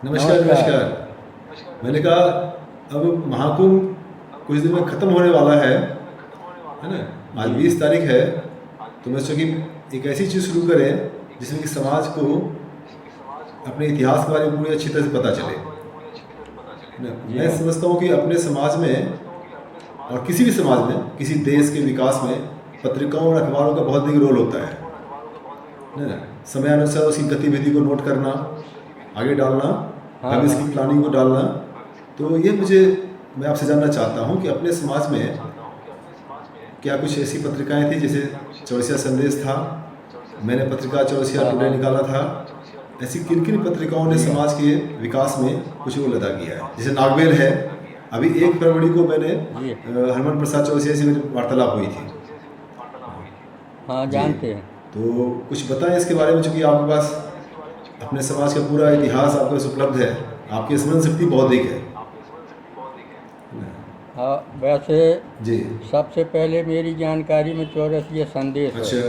नमस्कार नमस्कार। नमस्कार। मैंने कहा अब महाकुंभ कुछ दिन में ख़त्म होने वाला है ना। आज जी। 20 तारीख है, तो मैं सोचा कि एक ऐसी चीज़ शुरू करें जिसमें कि समाज को अपने इतिहास के बारे में पूरी अच्छी तरह से पता चले, है ना। जी मैं हाँ। समझता हूँ कि अपने समाज में और किसी भी समाज में, किसी देश के विकास में पत्रिकाओं और अखबारों का बहुत बड़ी रोल होता है ना। समयानुसार उसकी गतिविधि को नोट करना, आगे डालना, हाँ, भविष्य हाँ। की प्लानिंग को डालना। तो ये मैं आपसे जानना चाहता हूँ कि अपने समाज में क्या कुछ ऐसी पत्रिकाएं थी, जैसे चौरसिया संदेश था, मैंने पत्रिका चौरसिया हाँ, टुडे हाँ। निकाला था। ऐसी किन किन पत्रिकाओं ने जी हाँ। समाज के विकास में कुछ रोल अदा किया है? जैसे नागवेल है, अभी 1 फरवरी को मैंने जी। हरमन प्रसाद चौरसिया से मेरी वार्तालाप हुई थी। हाँ, जी, जानते हैं। तो कुछ बताएं इसके बारे में, चूँकि आपके पास अपने समाज का पूरा इतिहास आपके पास उपलब्ध है, आपकी स्मरण शक्ति बहुत अधिक है ना? हाँ, वैसे जी। सबसे पहले मेरी जानकारी में चौरसिया संदेश है। अच्छा।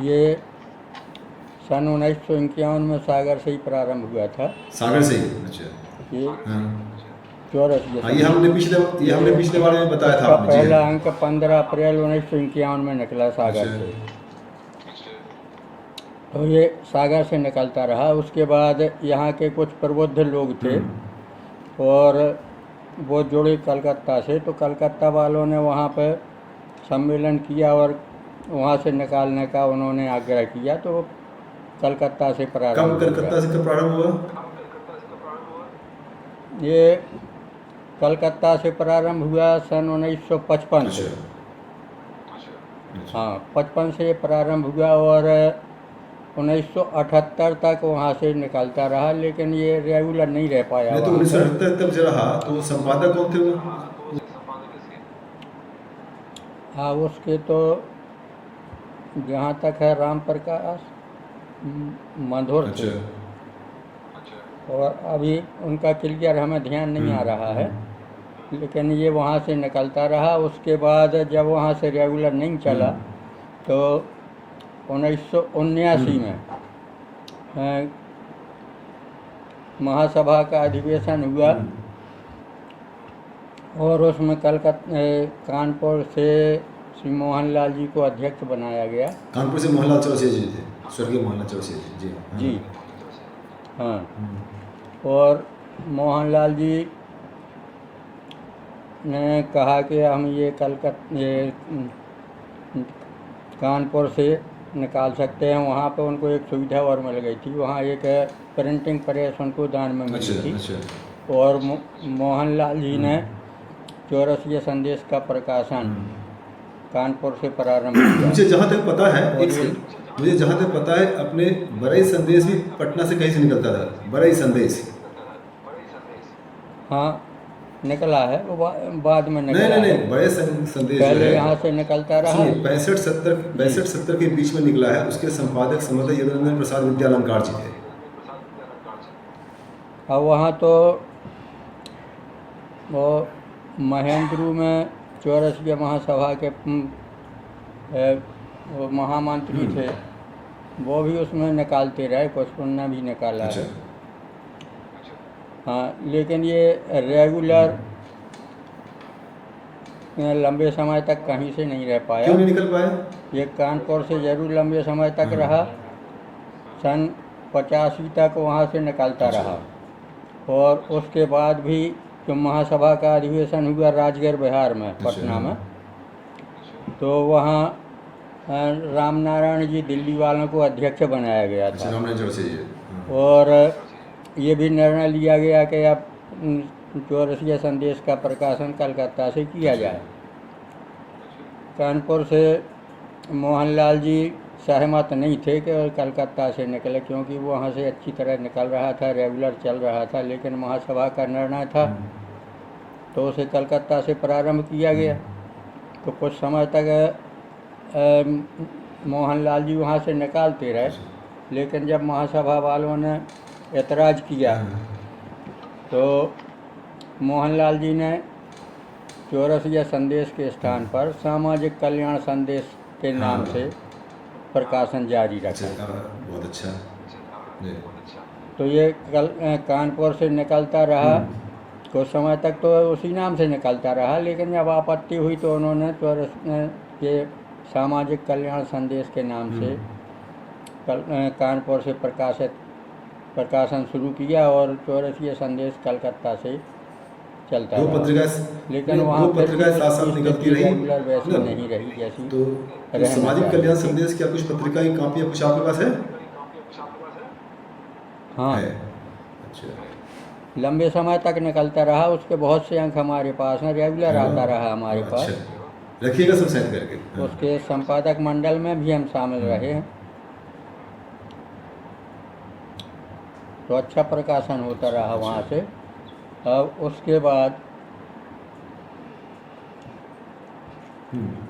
ये सन 1951 में सागर से ही प्रारंभ हुआ था। सागर से ही? अच्छा। ये हाँ। चौरसिया हाँ, संदेश। ये हमने ये पिछले बार में बताया था इसका आपने। जी पहला हाँ। अंक 15 अप्रैल 1951 में निकला सागर अच्छा। से। तो ये सागर से निकलता रहा। उसके बाद यहाँ के कुछ प्रबुद्ध लोग थे और वो जुड़े कलकत्ता से, तो कलकत्ता वालों ने वहाँ पर सम्मेलन किया और वहाँ से निकालने का उन्होंने आग्रह किया, तो कलकत्ता से कब प्रारंभ हुआ। कलकत्ता से कब प्रारंभ हुआ? ये कलकत्ता से प्रारंभ हुआ सन 1955 अच्छा। से। अच्छा। हाँ, 55 से ये प्रारंभ हुआ और 1978 तक वहाँ से निकलता रहा, लेकिन ये रेगुलर नहीं रह पाया नहीं, तो वहाँ पर। 1978 तक जो रहा, तो संपादक कौन थे वो? हाँ, उसके तो जहाँ तक है राम प्रकाश मधुर थे, अच्छा। और अभी उनका क्लियर हमें ध्यान नहीं आ रहा है, लेकिन ये वहाँ से निकलता रहा। उसके बाद जब वहाँ से रेगुलर नहीं चला, तो 1979 में महासभा का अधिवेशन हुआ और उसमें कानपुर से श्री मोहनलाल जी को अध्यक्ष बनाया गया। कानपुर से मोहनलाल चौरसिया जी थे, स्वर्गीय मोहनलाल चौरसिया जी। जी हाँ। जी हाँ। और मोहनलाल जी ने कहा कि हम ये कानपुर से निकाल सकते हैं। वहाँ पे उनको एक सुविधा और मिल गई थी, वहाँ एक प्रिंटिंग प्रेस उनको दान में मिली अच्छा। थी। अच्छा। और मोहनलाल जी ने चौरसिया संदेश का प्रकाशन कानपुर से प्रारंभ किया। मुझे जहाँ तक पता है, और एक ये सेकंड, मुझे जहाँ तक पता है, अपने बरई संदेश भी पटना से कहीं से निकलता था, बरई संदेश। हाँ, निकला है वो, बाद में नहीं निकला नहीं है। नहीं, संदेश जो पहले है, यहाँ से निकलता रहा। सुनिए, 65-70 जी 65-70 के बीच में निकला है। उसके संपादक संभवतः यदुनंदन प्रसाद विद्यालंकार जी थे। और वहाँ तो वो महेंद्रू में चौरसिया महासभा के वो महामंत्री थे, वो भी उसमें निकालते रहे, कुछ उनने भी निकाला अच्छा। है। हाँ, लेकिन ये रेगुलर लंबे समय तक कहीं से नहीं रह पाया। क्यों नहीं निकल पाए? ये कानपुर से ज़रूर लंबे समय तक रहा, सन 85 तक वहाँ से निकलता अच्छा। रहा। और उसके बाद भी जो महासभा का अधिवेशन हुआ राजगढ़ बिहार में, पटना में, तो वहाँ राम नारायण जी दिल्ली वालों को अध्यक्ष बनाया गया अच्छा, था। रामनाथ चौरसिया जी। और ये भी निर्णय लिया गया कि अब चौरसिया संदेश का प्रकाशन कलकत्ता से किया जाए। कानपुर से मोहनलाल जी सहमत नहीं थे कि कलकत्ता से निकले, क्योंकि वो वहाँ से अच्छी तरह निकल रहा था, रेगुलर चल रहा था, लेकिन महासभा का निर्णय था, तो उसे कलकत्ता से प्रारंभ किया गया। तो कुछ समय तक मोहनलाल जी वहाँ से निकालते रहे, लेकिन जब महासभा वालों ने एतराज़ किया, तो मोहनलाल जी ने चौरसिया संदेश के स्थान पर सामाजिक कल्याण संदेश के नाम से प्रकाशन जारी रखा। अच्छा, बहुत अच्छा जी। तो ये कानपुर से निकलता रहा कुछ समय तक, तो उसी नाम से निकलता रहा, लेकिन जब आपत्ति हुई तो उन्होंने चौरस के सामाजिक कल्याण संदेश के नाम से कानपुर से प्रकाशन शुरू किया, और चौरसिया संदेश कलकत्ता से चलता वो रहा। पत्रिका लेकिन वहाँ फिर भी साथ साथ निकलती रही रेगुलर वैसी ना? नहीं रही जैसी तो रहना सामाजिक चाहिए। कल्याण संदेश क्या कुछ पत्रिका की कापियाँ कुछ आपके पास है? हाँ, है। अच्छा लंबे समय तक निकलता रहा, उसके बहुत से अंक हमारे पास हैं, रेगुलर आता रहा हमारे पास। अच्छा, रखिएगा सब सेट करके। हाँ। उसके संपादक मंडल में भी हम शामिल रहे हैं, तो अच्छा प्रकाशन होता रहा वहाँ से। अब उसके बाद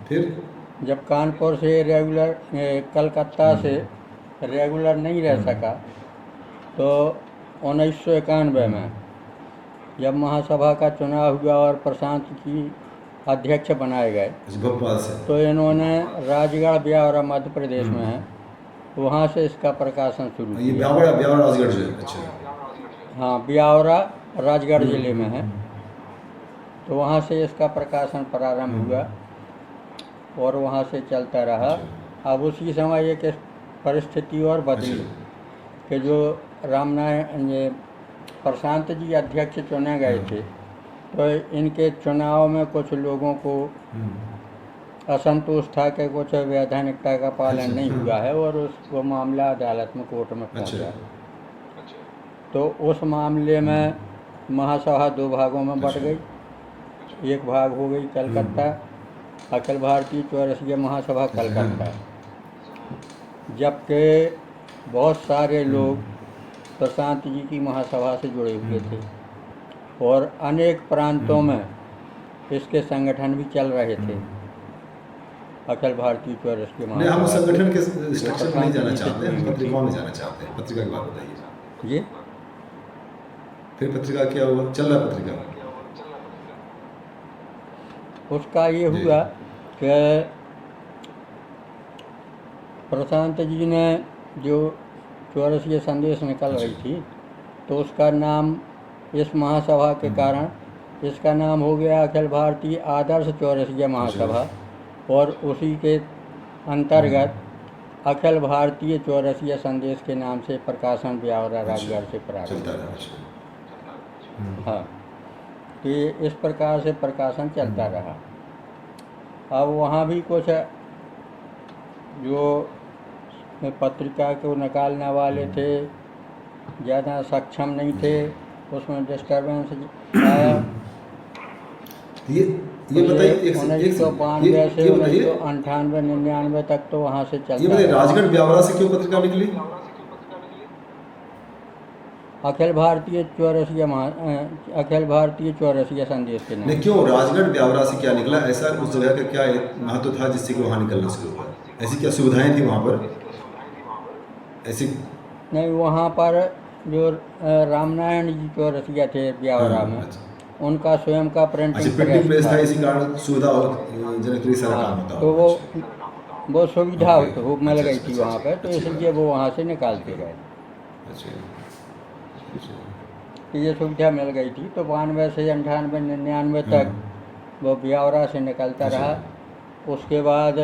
फिर जब कानपुर से रेगुलर कलकत्ता से रेगुलर नहीं रह सका, तो 1991 में जब महासभा का चुनाव हुआ और प्रशांत जी अध्यक्ष बनाए गए, भोपाल से तो इन्होंने राजगढ़ ब्यावरा मध्य प्रदेश में है, वहाँ से इसका प्रकाशन शुरू ये किया। ब्यावरा राजगढ़ जो है। अच्छा हाँ, ब्यावरा राजगढ़ जिले में है, तो वहाँ से इसका प्रकाशन प्रारंभ हुआ और वहाँ से चलता रहा। अब उसी समय एक परिस्थिति और बदली कि जो रामनारायण ये प्रशांत जी अध्यक्ष चुने गए थे, तो इनके चुनाव में कुछ लोगों को असंतोष था कि कुछ वैधानिकता का पालन नहीं हुआ है, और उसको मामला अदालत में कोर्ट में पहुंचा। तो उस मामले में महासभा दो भागों में बट गई। एक भाग हो गई कलकत्ता, अखिल भारतीय चौरसिया महासभा कलकत्ता, जबकि बहुत सारे लोग प्रशांत जी की महासभा से जुड़े हुए थे और अनेक प्रांतों में इसके संगठन भी चल रहे थे। अखिल भारतीय चौरसिया नहीं, हम महासभा संगठन के स्ट्रक्चर में नहीं जाना चाहते, हम पत्रिकाओं में जाना चाहते हैं। पत्रिका की बात बताइए जी। फिर पत्रिका क्या हुआ? चल रहा है पत्रिका? उसका ये हुआ कि प्रशांत जी ने जो चौरसिया संदेश निकल रही थी, तो उसका नाम इस महासभा के कारण इसका नाम हो गया अखिल भारतीय आदर्श चौरसिया महासभा, और उसी के अंतर्गत अखिल भारतीय चौरसिया संदेश के नाम से प्रकाशन ब्यावरा राजगढ़ से प्रारंभ चलता हुआ। रहा। हाँ, तो ये इस प्रकार से प्रकाशन चलता रहा। अब वहाँ भी कुछ जो पत्रिका को निकालने वाले थे ज़्यादा सक्षम नहीं थे, उसमें डिस्टर्बेंस आया। ये बताइए 1992 से 1998 99 तक तो वहाँ से ये चलता बताइए रहा। राजगढ़ ब्यावरा से क्यों पत्रिका निकली? अखिल भारतीय चौरसिया संदेश के नाम। नहीं, क्यों राजगढ़ ब्यावरा से क्या निकला? ऐसा उस जगह का क्या महत्व था जिससे कि वहाँ निकलना शुरू हुआ? ऐसी क्या सुविधाएं थी वहाँ पर? ऐसी नहीं, वहाँ पर जो रामनारायण जी चौरसिया थे ब्यावरा में, उनका स्वयं का प्रिंटिंग प्रेस था, इसी कारण सुविधा जनक सारा काम होता। तो वो सुविधा हो मिल गई थी वहाँ पर, तो इसलिए वो वहाँ से निकालते गए। तो ये सुविधा मिल गई थी, तो 92 से 98 99 तक वो ब्यावरा से निकलता रहा। उसके बाद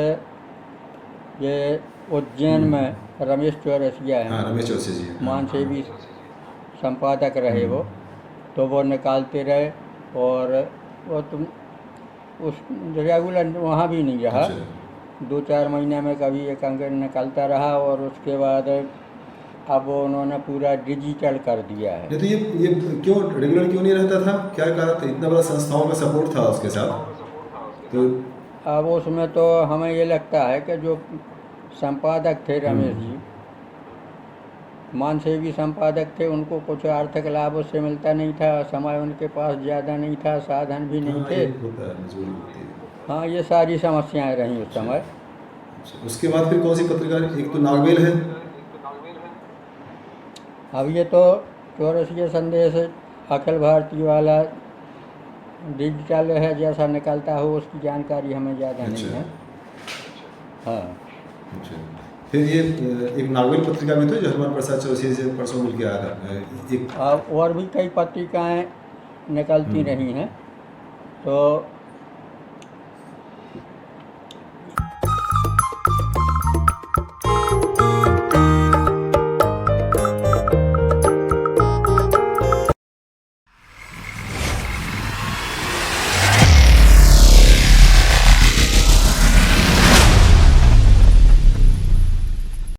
ये उज्जैन में रमेश चौरसिया हैं, रमेश चौरसिया जी मानसेवी संपादक रहे वो, तो वो निकालते रहे, और वो तुम उस रेगुलर वहाँ भी नहीं रहा, 2-4 महीने में कभी एक अंक निकलता रहा, और उसके बाद अब उन्होंने पूरा डिजिटल कर दिया है। नहीं, तो ये क्यों रेगुलर क्यों नहीं रहता था? क्या कहा था? इतना बड़ा संस्थाओं का सपोर्ट था उसके साथ, तो अब उसमें तो हमें ये लगता है कि जो संपादक थे रमेश जी, मानसेवी संपादक थे, उनको कुछ आर्थिक लाभ उससे मिलता नहीं था, समय उनके पास ज़्यादा नहीं था, साधन भी नहीं थे। हाँ, ये सारी समस्याएं रहीं उस समय। उसके बाद फिर कौन सी पत्रिका? एक तो नागवेल है। अब ये तो चौरसिया संदेश अखिल भारतीय वाला डिजिटल है, जैसा निकलता हो उसकी जानकारी हमें ज़्यादा नहीं है। हाँ, फिर ये एक नागवेल पत्रिका भी थी जो हनुमान प्रसाद चौरसिया से परसों मिल के आया था एक। और भी कई पत्रिकाएं निकलती रही हैं। तो